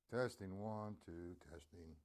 Testing, 1, 2, testing.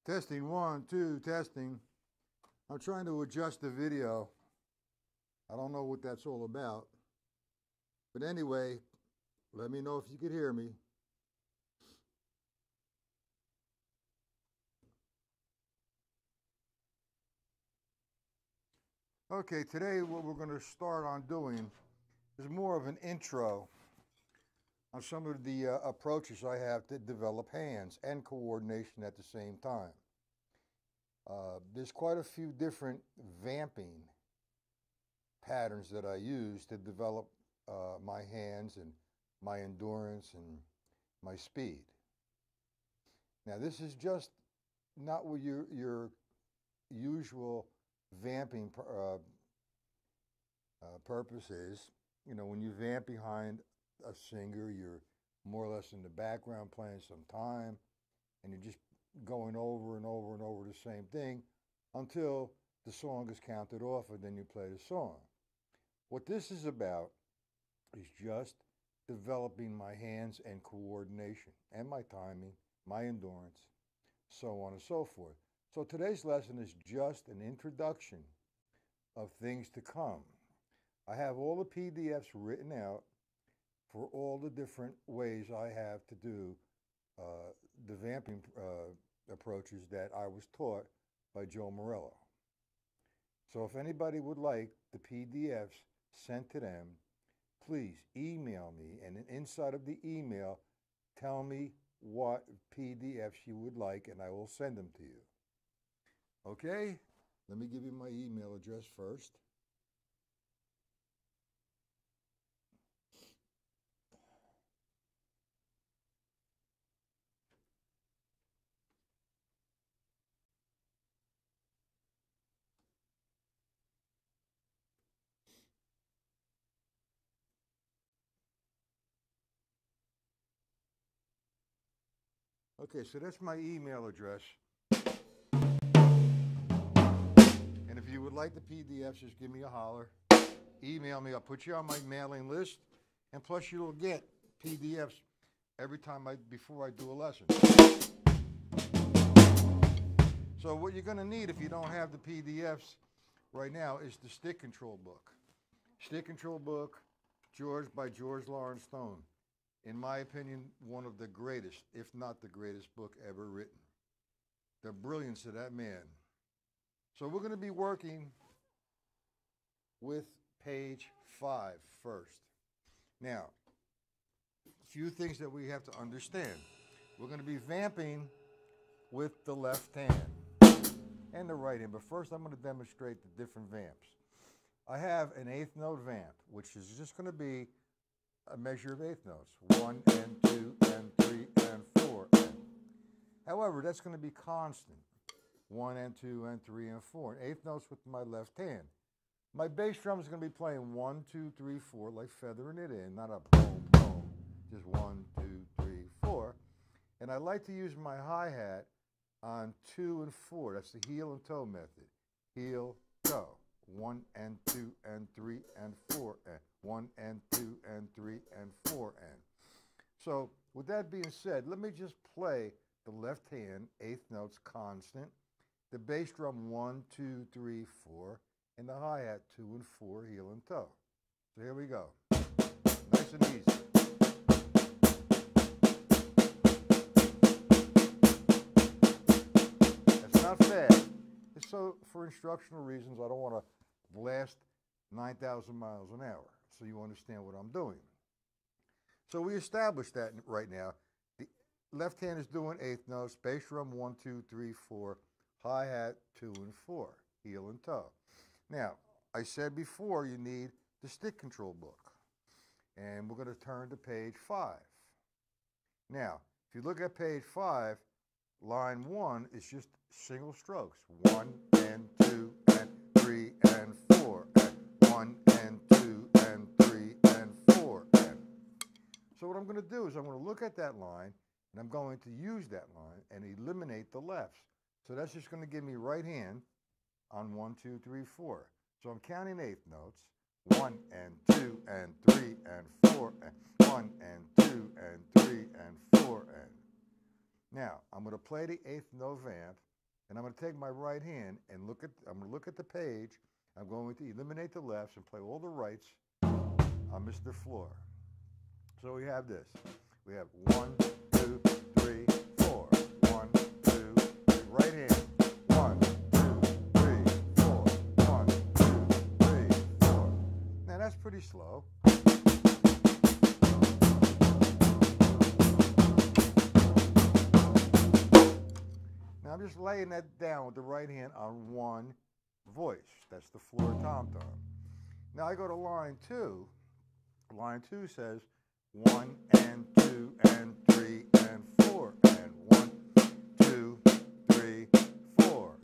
Testing, 1, 2, testing. I'm trying to adjust the video. I don't know what that's all about. But anyway, let me know if you could hear me. Okay, today what we're going to start on doing is more of an intro on some of the approaches I have to develop hands and coordination at the same time. There's quite a few different vamping patterns that I use to develop my hands and my endurance and my speed. Now, this is just not what your usual vamping purpose is. You know, when you vamp behind a singer, you're more or less in the background playing some time, and you're just going over and over and over the same thing until the song is counted off, and then you play the song. What this is about is just developing my hands and coordination and my timing, my endurance, so on and so forth. So today's lesson is just an introduction of things to come. I have all the PDFs written out for all the different ways I have to do the vamping approaches that I was taught by Joe Morello. So if anybody would like the PDFs sent to them, please email me, and inside of the email, tell me what PDFs you would like, and I will send them to you. Okay? Let me give you my email address first. Okay, so that's my email address. And if you would like the PDFs, just give me a holler. Email me. I'll put you on my mailing list. And plus, you'll get PDFs every time before I do a lesson. So what you're going to need if you don't have the PDFs right now is the Stick Control book. Stick Control book, by George Lawrence Stone. In my opinion, one of the greatest, if not the greatest book ever written. The brilliance of that man. So we're going to be working with page 5 first. Now, a few things that we have to understand. We're going to be vamping with the left hand and the right hand. But first, I'm going to demonstrate the different vamps. I have an 8th note vamp, which is just going to be a measure of 8th notes. 1 and 2 and 3 and 4. However, that's going to be constant. 1 and 2 and 3 and 4. 8th notes with my left hand. My bass drum is going to be playing 1, 2, 3, 4, like feathering it in, not a boom, boom. Just 1, 2, 3, 4. And I like to use my hi-hat on 2 and 4. That's the heel and toe method. Heel, toe. 1 and 2 and 3 and 4 and 1 and 2 and 3 and 4 and. So with that being said, let me just play the left hand, eighth notes constant, the bass drum 1, 2, 3, 4, and the hi-hat 2 and 4, heel and toe. So here we go. Nice and easy. That's not fast. It's so for instructional reasons, I don't want to blast 9,000 miles an hour, so you understand what I'm doing. So we established that right now. The left hand is doing eighth notes, bass drum 1, 2, 3, 4, hi-hat 2 and 4, heel and toe. Now, I said before you need the stick control book. And we're going to turn to page 5. Now, if you look at page 5, line 1 is just single strokes. 1 and 2 and 3 and 4 and 1 and 2 and 3 and 4 and. So what I'm going to do is I'm going to look at that line and I'm going to use that line and eliminate the lefts. So that's just going to give me right hand on 1, 2, 3, 4. So I'm counting eighth notes. 1 and 2 and 3 and 4 and 1 and 2 and 3 and 4 and. Now I'm going to play the eighth note vamp, and I'm going to take my right hand and I'm going to look at the page. I'm going to eliminate the lefts and play all the rights on Mr. Floor. So we have this. We have 1, 2, 3, 4. 1, 2, 3. Right hand. 1, 2, 3, 4. 1, 2, 3, 4. Now that's pretty slow. Now I'm just laying that down with the right hand on one voice. That's the floor tom-tom. Now I go to line 2. Line 2 says 1 and 2 and 3 and 4 and 1, 2, 3, 4.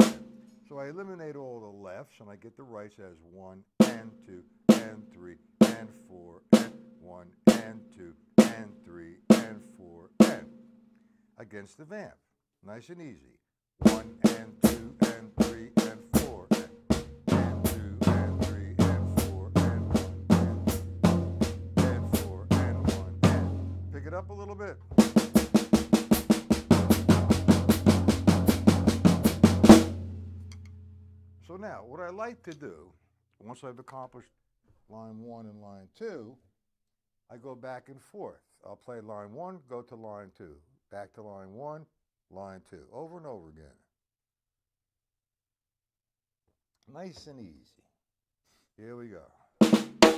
So I eliminate all the lefts and I get the rights as 1 and 2 and 3 and 4 and 1 and 2 and 3 and 4 and against the vamp. Nice and easy. 1 and 2 and 3 and 4 and 2 and 3 and 4 and 1 and 4 and 1 and. Pick it up a little bit. So now, what I like to do, once I've accomplished line 1 and line 2, I go back and forth. I'll play line 1, go to line 2, back to line 1, line 2, over and over again. Nice and easy. Here we go. 1, 2.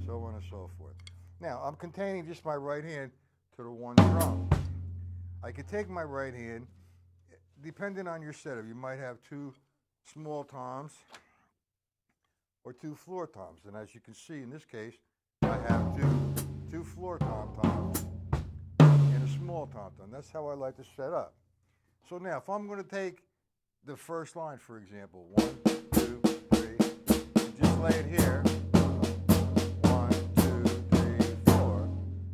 So on and so forth. Now, I'm containing just my right hand to the one drum. I could take my right hand, depending on your setup, you might have 2 small toms or 2 floor toms. And as you can see in this case, I have two floor tom-toms and a small tom-tom. That's how I like to set up. So now, if I'm going to take the first line, for example, 1, 2, 3, and just lay it here, 1, 2, 3, 4,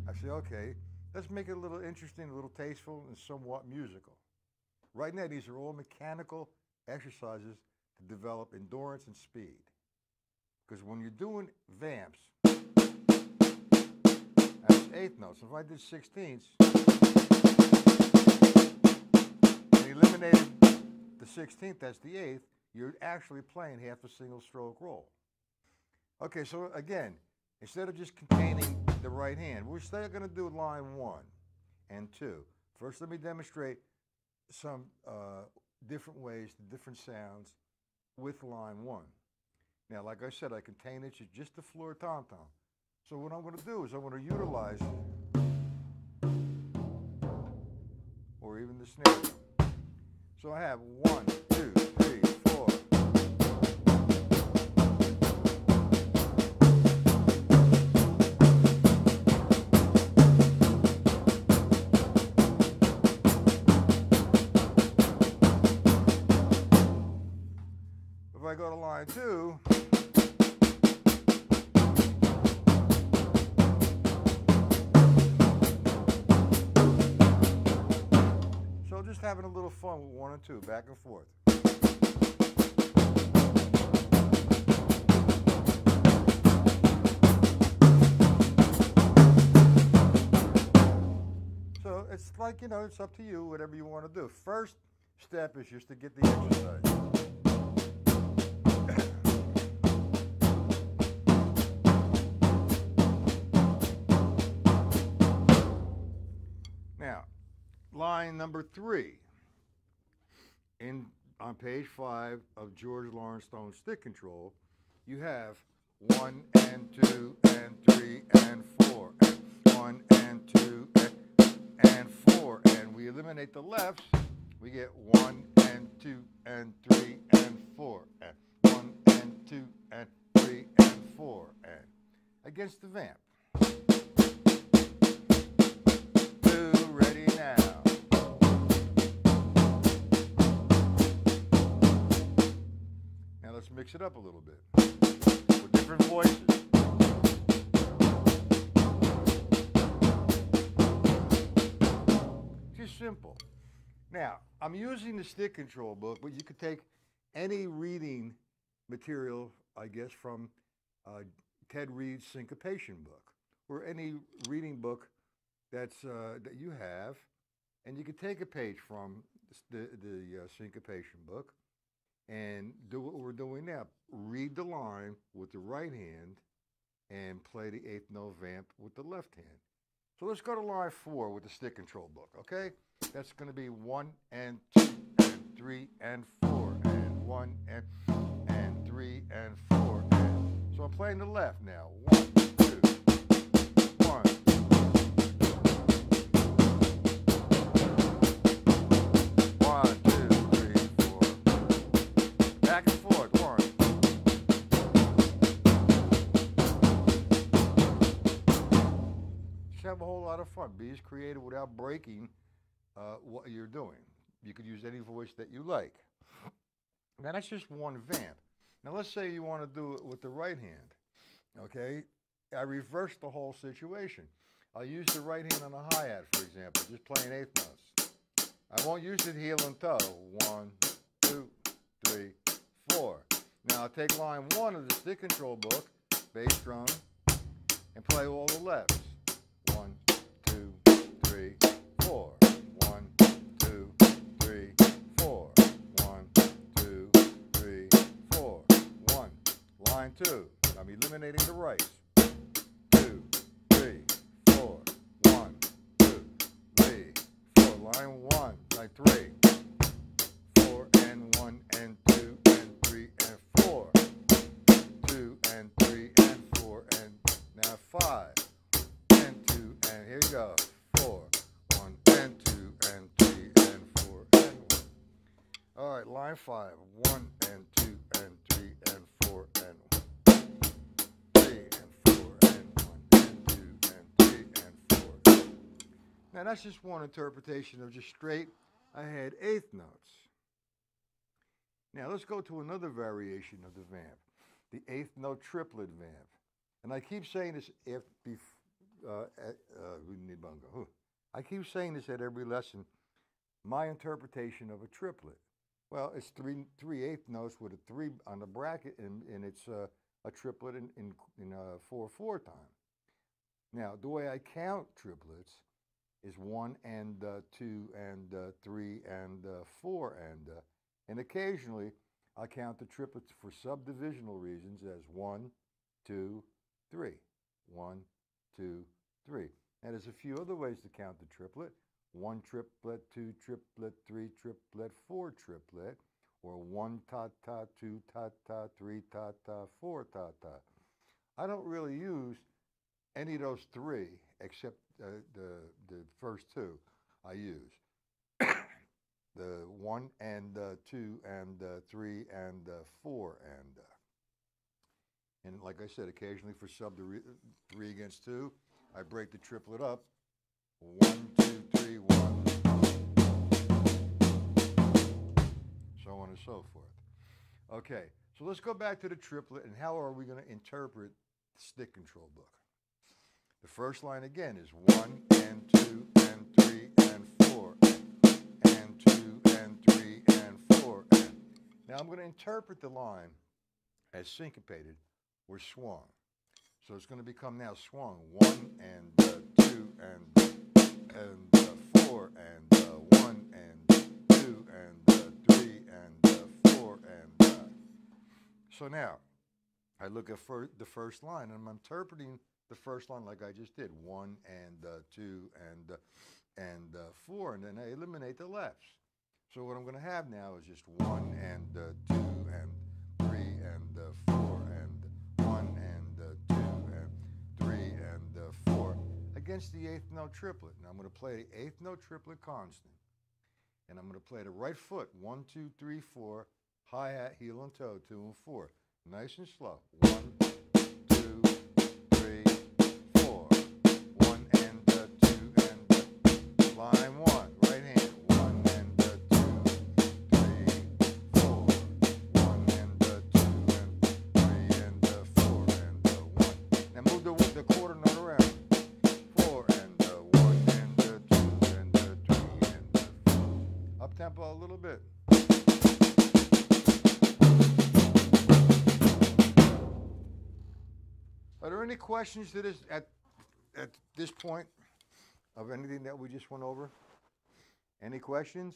I say, okay, let's make it a little interesting, a little tasteful, and somewhat musical. Right now, these are all mechanical exercises to develop endurance and speed. Because when you're doing vamps, that's eighth notes. If I did 16ths and eliminated the 16th, that's the eighth, you're actually playing half a single stroke roll. Okay, so again, instead of just containing the right hand, we're still going to do line 1 and 2. First, let me demonstrate some different ways, different sounds with line 1. Now, like I said, I contain it to just the floor tom-tom. So what I'm going to do is I'm going to utilize, or even the snare drum. So I have 1, 2, 3, 4. I go to line 2, so just having a little fun with 1 and 2, back and forth. So it's like, you know, it's up to you, whatever you want to do. First step is just to get the exercise. Now, line number 3 on page 5 of George Lawrence Stone's Stick Control, you have 1 and 2 and 3 and 4, and 1 and 2 and 4, and we eliminate the lefts. We get 1 and 2 and 3 and 4, and 1 and 2 and 3 and 4, and against the vamp. 2, ready now. Now let's mix it up a little bit with different voices. Just simple. Now, I'm using the Stick Control book, but you could take any reading material, I guess, from Ted Reed's Syncopation book, or any reading book that you have, and you could take a page from the Syncopation book and do what we're doing now. Read the line with the right hand and play the 8th note vamp with the left hand. So let's go to line 4 with the Stick Control book, okay? That's going to be 1 and 2 and 3 and 4 and 1 and 3 and 4. And so I'm playing the left now. 1, 2, 1. 1, 2, 3, 4. Back and forth. 1. Just have a whole lot of fun. Be as creative without breaking what you're doing. You could use any voice that you like. Now that's just one vamp. Now let's say you want to do it with the right hand. Okay, I reverse the whole situation. I'll use the right hand on a hi-hat, for example, just playing 8th notes. I won't use it heel and toe. 1, 2, 3, 4. Now I'll take line 1 of the Stick Control book, bass drum, and play all the lefts. 1, 2, 3, 4. 1, 2, 3, 4. 1, 2, 3, 4. 1. Line 2. I'm eliminating the rights. 2, 3, 4. 1, 2, 3, 4. Line 1. Line 3. 4 and 1 and 2 and 3 and 4. 2 and 3 and 4 and now 5 and 2 and here you go. 4. 1 and 2 and 3 and 4 and 1. All right, line 5. 1 and 2 and 3 and 4 and 1. 3 and 4 and 1 and 2 and 3 and 4. Now that's just one interpretation of just straight ahead 8th notes. Now let's go to another variation of the vamp, the 8th note triplet vamp. And I keep saying this I keep saying this at every lesson. My interpretation of a triplet. Well, it's 3 8th notes with a 3 on the bracket, and it's a triplet in 4/4 time. Now, the way I count triplets is 1 and 2 and 3 and 4 and occasionally I count the triplets for subdivisional reasons as 1, 2, 3. 1, 2, 3. And there's a few other ways to count the triplet. 1 triplet, 2 triplet, 3 triplet, 4 triplet, or 1 ta-ta, 2 ta-ta, 3 ta-ta, 4 ta-ta. I don't really use any of those 3 except the first 2 I use. The 1 and 2 and 3 and 4 and like I said, occasionally for sub 3 against 2, I break the triplet up. 1, 2, 3, 1, so on and so forth. Okay, So let's go back to the triplet, and how are we going to interpret the stick control book? The first line again is 1 and 2 and 3 and 4 and 2 and 3 and 4 and. Now I'm going to interpret the line as syncopated or swung. So it's going to become now swung 1 and 2 and 4 and 1 and 2 and 3 and 4 and. So now I look at the first line, and I'm interpreting the first line like I just did, 1 and 2 and 4, and then I eliminate the lefts. So what I'm going to have now is just 1 and 2 and 3 and 4 and 1 and 2 and 3 and 4 against the eighth note triplet. Now I'm going to play the eighth note triplet constant, and I'm going to play the right foot 1, 2, 3, 4, hi-hat, heel and toe, 2 and 4, nice and slow. 1, 2, 3, 4. 1 and 2 and line 1, right hand. 1 and 2, 3, 4. 1 and 2 and 3 and 4 and 1. Now move the quarter note around. 4 and 1 and 2 and 3 and 4. Up tempo a little bit. Are there any questions to this at this point of anything that we just went over? Any questions?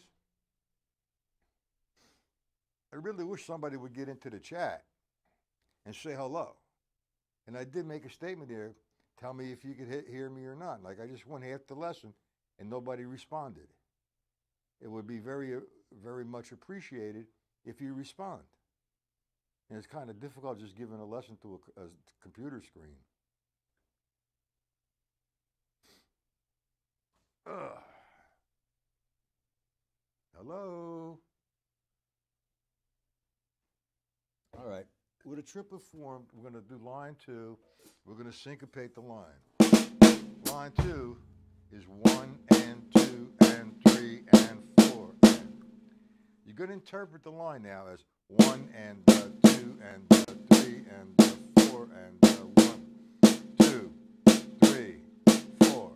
I really wish somebody would get into the chat and say hello. And I did make a statement there, tell me if you could hear me or not. Like I just went half the lesson and nobody responded. It would be very, very much appreciated if you respond. And it's kind of difficult just giving a lesson to a computer screen. Hello? All right. With a triplet form, we're going to do line 2. We're going to syncopate the line. Line 2 is 1 and 2 and 3 and 4 and. You're going to interpret the line now as 1 and 2 and 3 and 4 and 1, 2, 3, 4.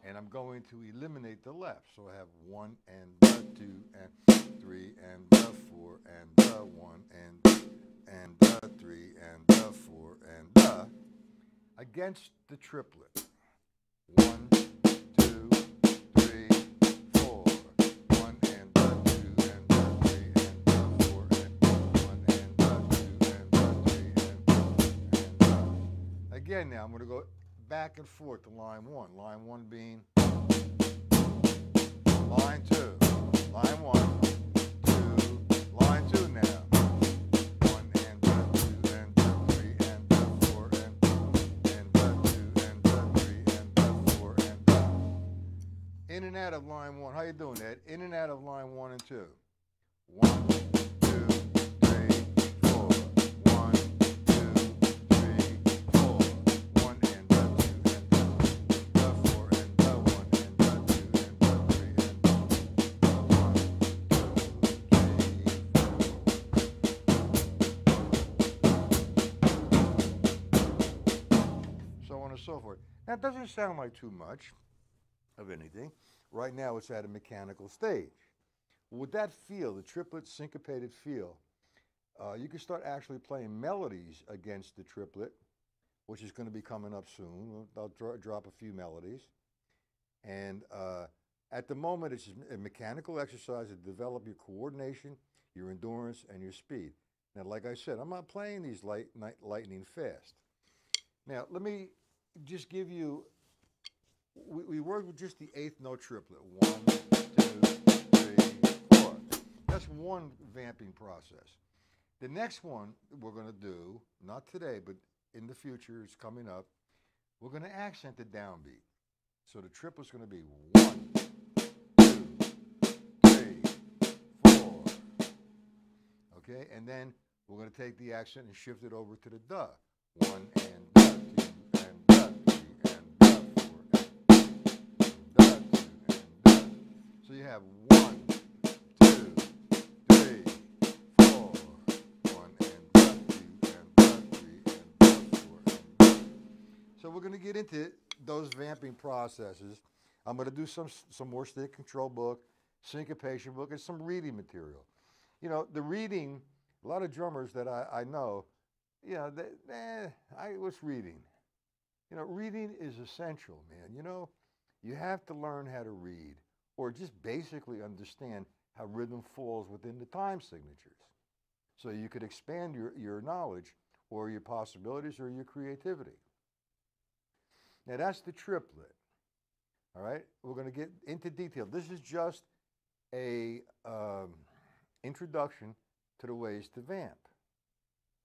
And I'm going to eliminate the left. So I have 1 and 2 and 3 and 4 and 1 and 3 and 4 and against the triplet. 1, 2, 3, 4. 1 and 2 and 3 and 4 and 1 and 2 and 3 and again now I'm going to go back and forth to line 1. Line 1 being line 2. Line 1, 2, line 2 now. 1 and 2 and 3 and 4 and 2 and 3 and 4 and in and out of line 1. How you doing, Ed? In and out of line 1 and 2. 1, 2, 3, 4. 1, 2, 3, 4. 1 and 2 and 4 and 1 and 2 and 3 and 1, 2, 3, 4. So on and so forth. That doesn't sound like too much of anything. Right now it's at a mechanical stage. With that feel, the triplet syncopated feel, you can start actually playing melodies against the triplet, which is going to be coming up soon. I'll drop a few melodies. And at the moment, it's a mechanical exercise to develop your coordination, your endurance, and your speed. Now, like I said, I'm not playing these lightning fast. Now, let me just give you, we work with just the eighth note triplet. 1, 2, 3, 4. That's one vamping process. The next one we're going to do, not today, but in the future, it's coming up, we're going to accent the downbeat. So the triplet's going to be 1, 2, 3, 4. Okay, and then we're going to take the accent and shift it over to the duh. 1 and duh, 2 and duh, 3 and duh, 4 and duh, 2 and duh. So you have 1, 2, 3, 4. 1 and get into those vamping processes. I'm going to do some more stick control book, syncopation book, and some reading material. You know, the reading, a lot of drummers that I know, you know, I was reading. You know, reading is essential, man. You know, you have to learn how to read or just basically understand how rhythm falls within the time signatures. So you could expand your knowledge or your possibilities or your creativity. Now that's the triplet. All right, we're going to get into detail. This is just a introduction to the ways to vamp.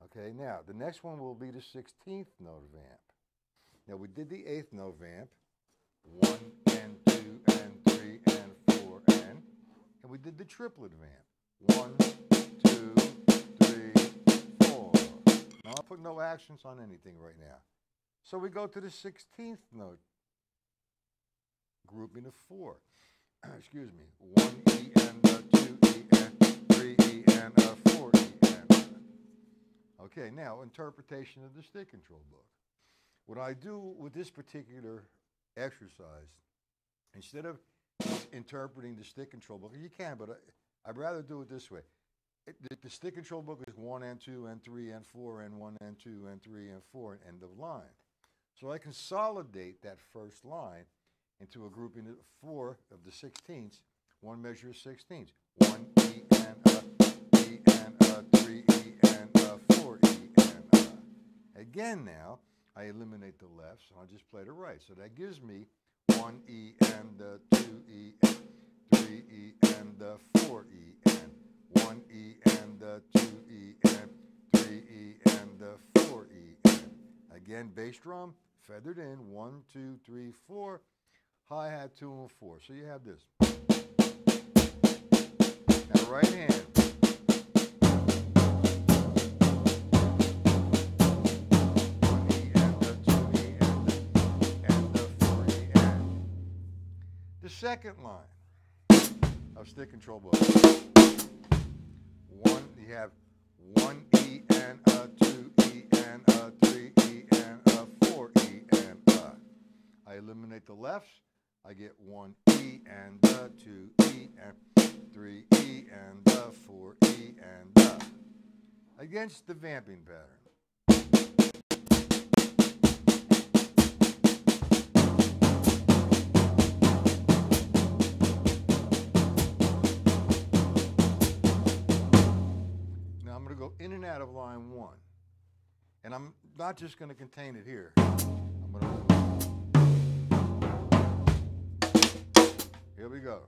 Okay, now the next one will be the 16th note vamp. Now we did the 8th note vamp, 1 and 2 and 3 and 4 and we did the triplet vamp, 1, 2, 3, 4. Now I'll put no accents on anything right now. So we go to the 16th note grouping of 4. Excuse me, 1 E and 2 E and 3 E and 4 E and. Okay, now interpretation of the stick control book. What I do with this particular exercise, instead of interpreting the stick control book, you can, but I'd rather do it this way. The stick control book is 1 and 2 and 3 and 4 and 1 and 2 and 3 and 4 and end of line. So I consolidate that first line into a grouping of 4 of the 16ths, one measure of 16ths. 1 E and 3 E and 4 E and. Again now, I eliminate the lefts and I'll just play the right. So that gives me 1 E and 2 E and 3 E and 4 E and 1 E and 2 E and 3 E and 4 E and. Again, bass drum, feathered in, 1, 2, 3, 4. Hi-hat 2 and 4. So you have this. Now right hand. The second line of stick control book. 1, you have 1 E and 2 E and 3 E and 4 E and. I eliminate the lefts. I get 1 E and 2 E and 3 E and 4 E and. Against the vamping pattern. Go in and out of line 1. And I'm not just going to contain it here. I'm going to. Here we go.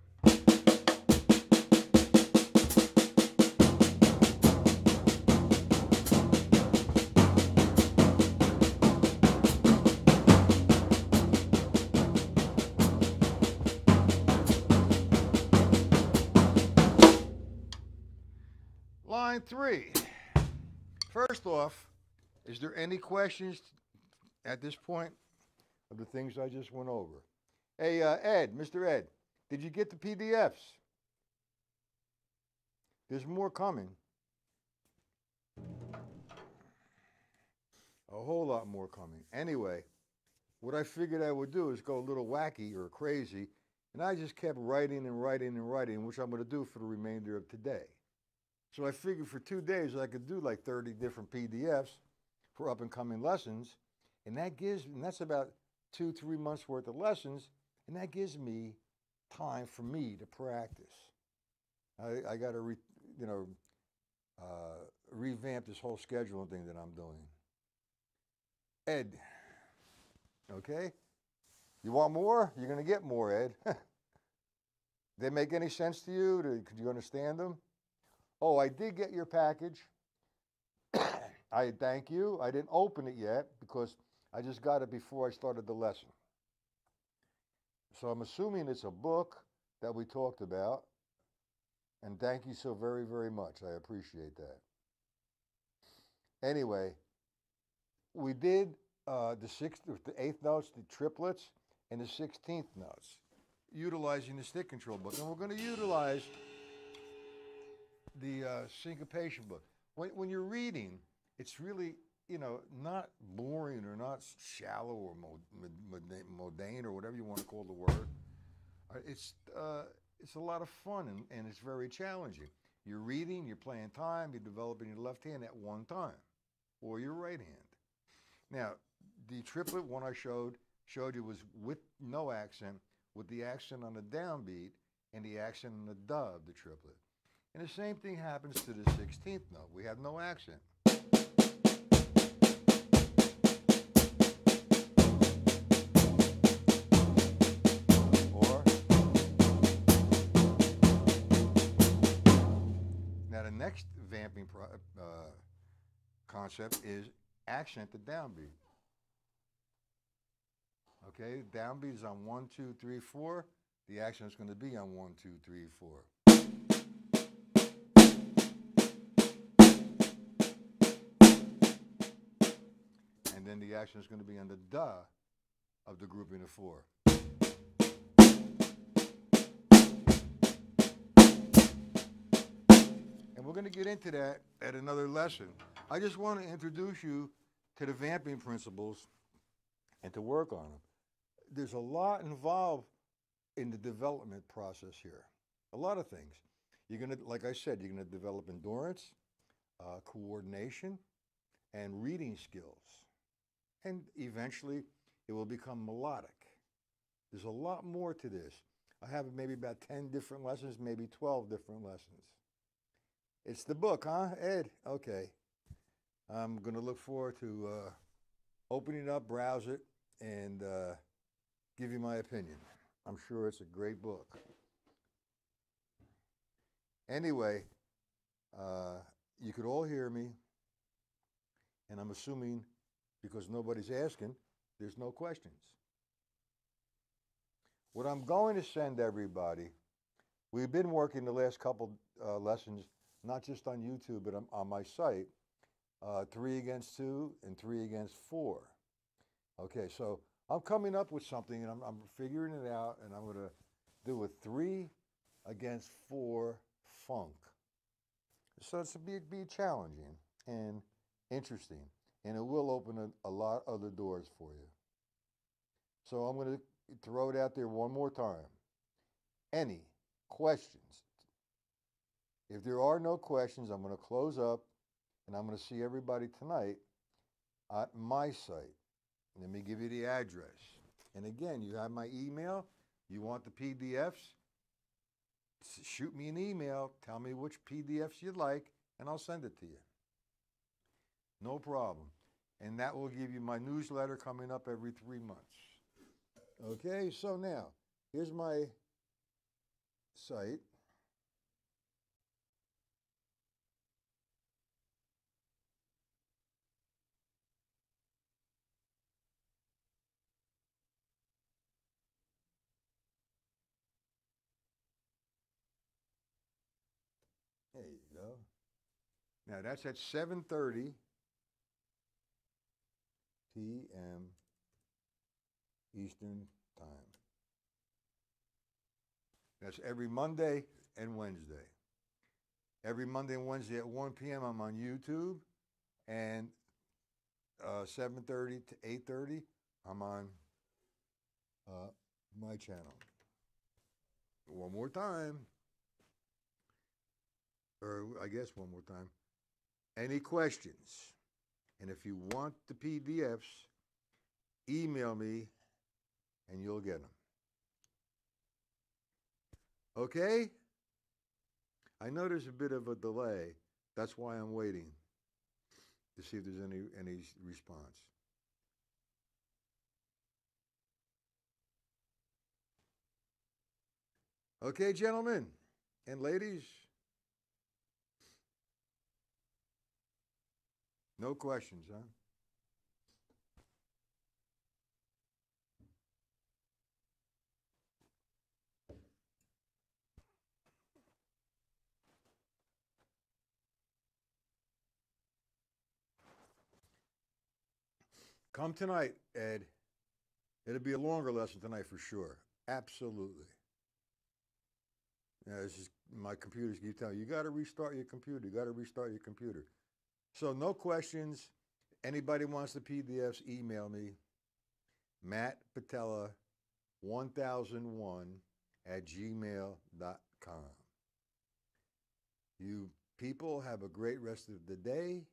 Line 3. First off, is there any questions at this point of the things I just went over? Hey, Ed, Mr. Ed, did you get the PDFs? There's more coming. A whole lot more coming. Anyway, what I figured I would do is go a little wacky or crazy, and I just kept writing and writing and writing, which I'm going to do for the remainder of today. So I figured for 2 days I could do like 30 different PDFs for up-and-coming lessons, and that's about 2-3 months worth of lessons, and that gives me time for me to practice. I got to revamp this whole scheduling thing that I'm doing. Ed, okay? You want more? You're going to get more, Ed. They make any sense to you? Could you understand them? Oh, I did get your package. I thank you. I didn't open it yet because I just got it before I started the lesson. So I'm assuming it's a book that we talked about. And thank you so very, very much. I appreciate that. Anyway, we did the 8th notes, the triplets, and the 16th notes, utilizing the stick control book. And we're going to utilize the syncopation book. When you're reading, it's really you know, not boring or not shallow or mundane or whatever you want to call the word. It's a lot of fun and it's very challenging. You're reading, you're playing time, you're developing your left hand at one time, or your right hand. Now, the triplet one I showed you was with no accent, with the accent on the downbeat and the accent on the duh of the triplet. And the same thing happens to the 16th note. We have no accent. Or, now the next vamping concept is accent the downbeat. Okay, downbeat is on 1, 2, 3, 4. The accent is going to be on 1, 2, 3, 4. And then the accent is going to be on the duh of the grouping of 4. And we're going to get into that at another lesson. I just want to introduce you to the vamping principles and to work on them. There's a lot involved in the development process here. A lot of things. You're going to, like I said, you're going to develop endurance, coordination, and reading skills. And eventually, it will become melodic. There's a lot more to this. I have maybe about 10 different lessons, maybe 12 different lessons. It's the book, huh, Ed? Okay. I'm going to look forward to opening it up, browse it, and give you my opinion. I'm sure it's a great book. Anyway, you could all hear me, and I'm assuming, because nobody's asking, there's no questions. What I'm going to send everybody, we've been working the last couple lessons, not just on YouTube, but on my site, 3 against 2 and 3 against 4. Okay, so I'm coming up with something, and I'm figuring it out, and I'm going to do a 3 against 4 funk. So it's be challenging and interesting, and it will open a lot of other doors for you. So I'm going to throw it out there one more time. Any questions? If there are no questions, I'm going to close up, and I'm going to see everybody tonight at my site. Let me give you the address. And again, you have my email. You want the PDFs? Shoot me an email. Tell me which PDFs you'd like, and I'll send it to you. No problem. And that will give you my newsletter coming up every 3 months. Okay, so now, here's my site. There you go. Now that's at 7:30 p.m. Eastern Time. That's every Monday and Wednesday. Every Monday and Wednesday at 1 p.m. I'm on YouTube, and 7:30 to 8:30 I'm on my channel. One more time. Or I guess one more time. Any questions? And if you want the PDFs, email me and you'll get them. Okay? I know there's a bit of a delay. That's why I'm waiting to see if there's any response. Okay, gentlemen and ladies. No questions, huh? Come tonight, Ed. It'll be a longer lesson tonight for sure. Absolutely. Yeah, it's just my computers keep telling you, you got to restart your computer. You got to restart your computer. So no questions. Anybody wants the PDFs, email me, mattpatella1001@gmail.com. You people have a great rest of the day,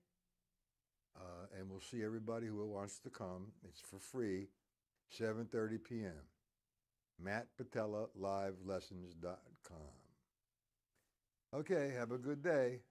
and we'll see everybody who wants to come. It's for free, 7:30 p.m. mattpatellallivelessons.com. Okay, have a good day.